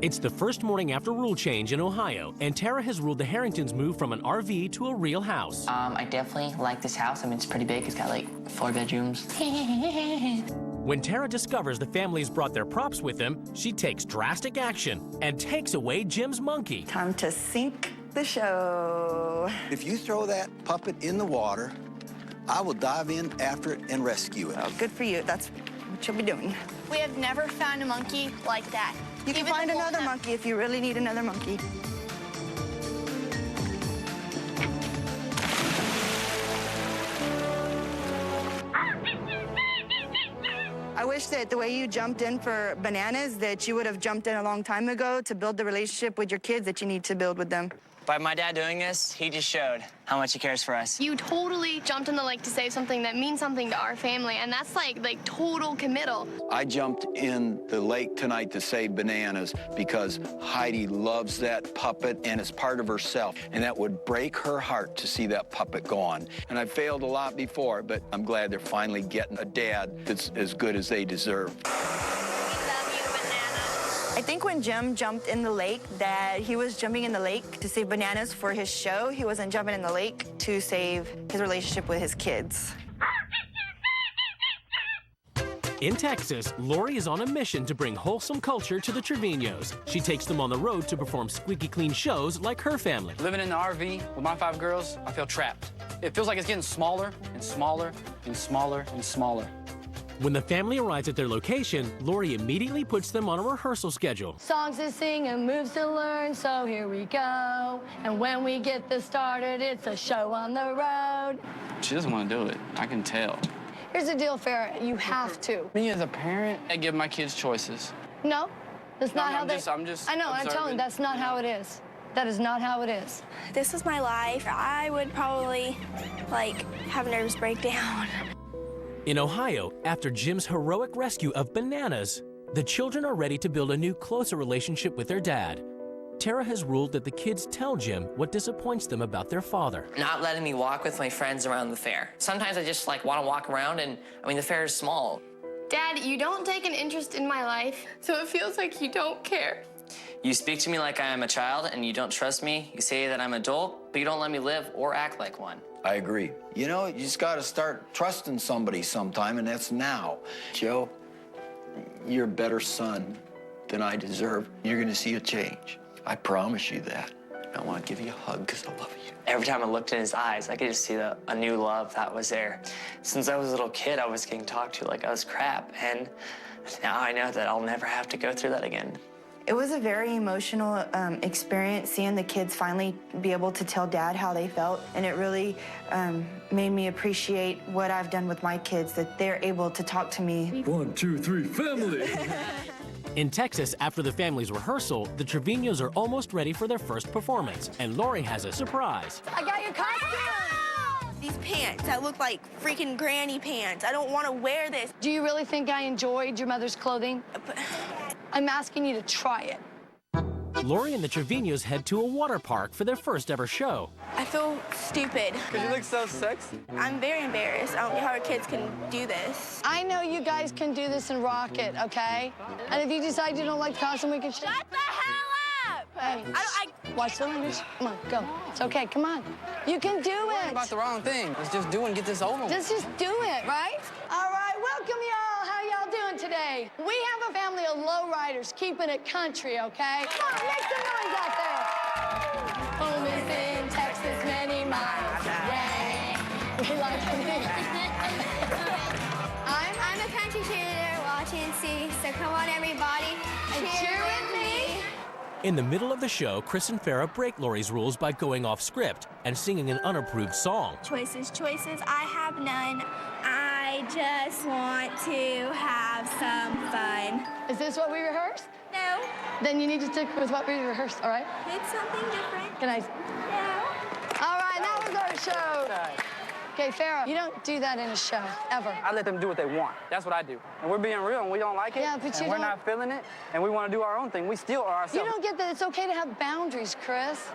It's the first morning after rule change in Ohio, and Tara has ruled the Herringtons move from an RV to a real house. I definitely like this house. I mean, it's pretty big. It's got like 4 bedrooms. When Tara discovers the family's brought their props with them, she takes drastic action and takes away Jim's monkey. Time to sink the show. If you throw that puppet in the water, I will dive in after it and rescue it. Well, good for you. That's what you'll be doing. We have never found a monkey like that. You can find another monkey if you really need another monkey. I wish that the way you jumped in for bananas, that you would have jumped in a long time ago to build the relationship with your kids that you need to build with them. By my dad doing this, he just showed how much he cares for us. You totally jumped in the lake to save something that means something to our family, and that's like total committal. I jumped in the lake tonight to save bananas because Heidi loves that puppet and it's part of herself, and that would break her heart to see that puppet gone. And I failed a lot before, but I'm glad they're finally getting a dad that's as good as they deserve. I think when Jim jumped in the lake, that he was jumping in the lake to save bananas for his show. He wasn't jumping in the lake to save his relationship with his kids. In Texas, Lori is on a mission to bring wholesome culture to the Trevinos. She takes them on the road to perform squeaky clean shows like her family. Living in the RV with my 5 girls, I feel trapped. It feels like it's getting smaller and smaller and smaller and smaller. When the family arrives at their location, Lori immediately puts them on a rehearsal schedule. Songs to sing and moves to learn, so here we go. And when we get this started, it's a show on the road. She doesn't want to do it. I can tell. Here's the deal, Farrah. You have to. Me as a parent, I give my kids choices. No, that's not how I'm they... just I know, I'm telling you, observing. that's not how it is. That is not how it is. This was my life. I would probably, have a nervous breakdown. In Ohio, after Jim's heroic rescue of bananas, the children are ready to build a new, closer relationship with their dad. Tara has ruled that the kids tell Jim what disappoints them about their father. Not letting me walk with my friends around the fair. Sometimes I just want to walk around, and I mean, the fair is small. Dad, you don't take an interest in my life, so it feels like you don't care. You speak to me like I am a child, and you don't trust me. You say that I'm an adult, but you don't let me live or act like one. I agree. You know, you just got to start trusting somebody sometime, and that's now. Joe, you're a better son than I deserve. You're going to see a change. I promise you that. I want to give you a hug because I love you. Every time I looked in his eyes, I could just see a new love that was there. Since I was a little kid, I was getting talked to like I was crap, and now I know that I'll never have to go through that again. It was a very emotional experience seeing the kids finally be able to tell Dad how they felt, and it really made me appreciate what I've done with my kids, that they're able to talk to me. 1, 2, 3, family! In Texas, after the family's rehearsal, the Trevinos are almost ready for their first performance, and Lori has a surprise. I got your costume! These pants that look like freaking granny pants. I don't want to wear this. Do you really think I enjoyed your mother's clothing? I'm asking you to try it. Lori and the Trevinos head to a water park for their first ever show. I feel stupid. Because you look so sexy. I'm very embarrassed. I don't know how our kids can do this. I know you guys can do this and rock it, okay? And if you decide you don't like the costume, we can... Shut the hell up! Hey, watch the language. Come on, go. It's okay, come on. You can do Worrying it. about the wrong thing. Let's just do it and get this over with. Just do it, right? All right, welcome y'all. How y'all doing today? We have a family of lowriders keeping it country, okay? Come on, make some noise out there. Home is in Texas, many miles away. We like to I'm a country cheerleader, watching and see. So come on, everybody, and cheer with me. In the middle of the show, Chris and Farrah break Lori's rules by going off script and singing an unapproved song. Choices, I have none. I just want to have some fun. Is this what we rehearsed? No, Then you need to stick with what we rehearsed, all right? it's something different. Can I? No. All right, that was our show. Okay, Farrah, you don't do that in a show, ever. I let them do what they want. That's what I do. And we're being real, and we don't like it, Yeah, but you and we're don't- not feeling it, and we want to do our own thing. We still are You ourselves. don't get that it's okay to have boundaries, Chris.